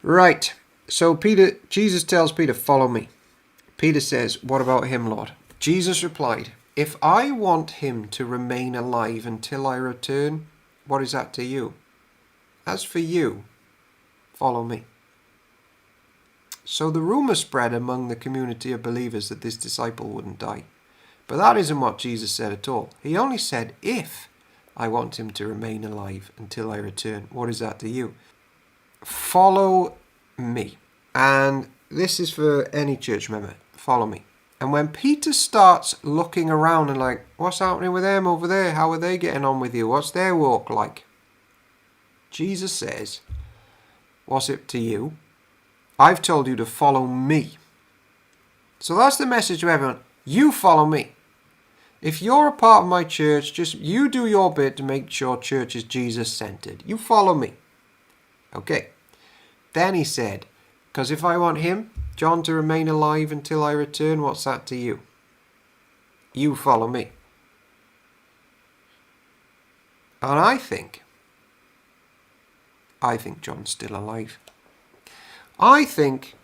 Right. So Jesus tells Peter, follow me. Peter says, what about him, Lord? Jesus replied, if I want him to remain alive until I return, what is that to you? As for you, follow me. So the rumour spread among the community of believers that this disciple wouldn't die. But that isn't what Jesus said at all. He only said, if I want him to remain alive until I return, what is that to you? Follow me. And this is for any church member. Follow me. And when Peter starts looking around and like, what's happening with them over there? How are they getting on with you? What's their walk like? Jesus says, what's it to you? I've told you to follow me. So that's the message to everyone. You follow me. If you're a part of my church, just you do your bit to make sure church is Jesus-centered. You follow me. Okay. Then he said, because if I want him, John, to remain alive until I return, what's that to you? You follow me. And I think John's still alive. I think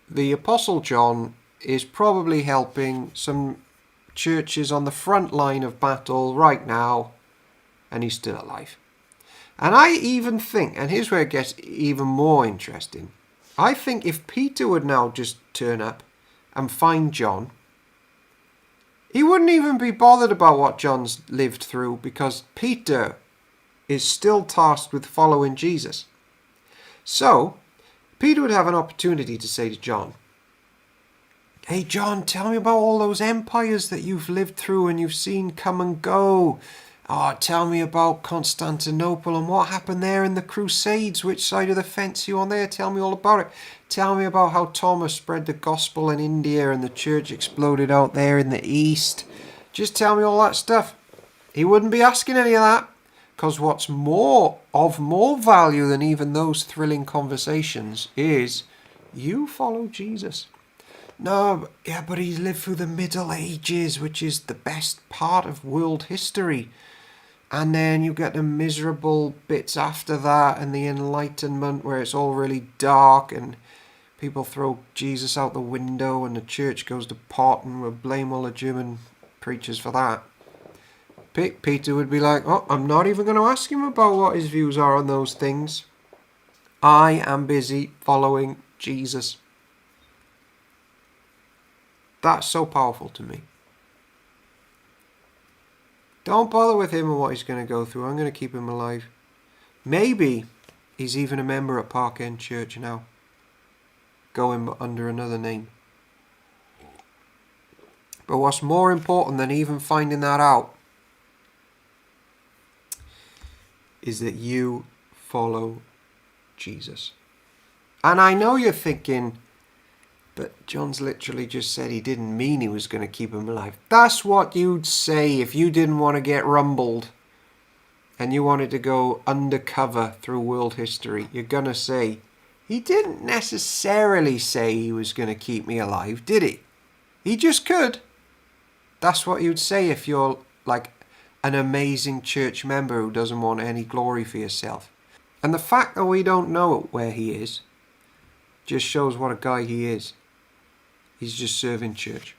the Apostle John is probably helping some churches on the front line of battle right now, and he's still alive. And I even think, and here's where it gets even more interesting, I think if Peter would now just turn up and find John, he wouldn't even be bothered about what John's lived through, because Peter is still tasked with following Jesus. So Peter would have an opportunity to say to John, hey John, tell me about all those empires that you've lived through and you've seen come and go. Oh, tell me about Constantinople and what happened there in the Crusades. Which side of the fence are you on there? Tell me all about it. Tell me about how Thomas spread the gospel in India and the church exploded out there in the East. Just tell me all that stuff. He wouldn't be asking any of that, because what's more value than even those thrilling conversations is you follow Jesus. No, yeah, but he's lived through the Middle Ages, which is the best part of world history. And then you get the miserable bits after that and the Enlightenment where it's all really dark and people throw Jesus out the window and the church goes to pot, and we'll blame all the German preachers for that. Peter would be like, oh, I'm not even going to ask him about what his views are on those things. I am busy following Jesus. That's so powerful to me. Don't bother with him and what he's going to go through. I'm going to keep him alive. Maybe he's even a member at Park End Church now, going under another name. But what's more important than even finding that out is that you follow Jesus. And I know you're thinking, but John's literally just said he didn't mean he was going to keep him alive. That's what you'd say if you didn't want to get rumbled and you wanted to go undercover through world history. You're going to say, he didn't necessarily say he was going to keep me alive, did he? He just could. That's what you'd say if you're like an amazing church member who doesn't want any glory for yourself. And the fact that we don't know where he is just shows what a guy he is. He's just serving church.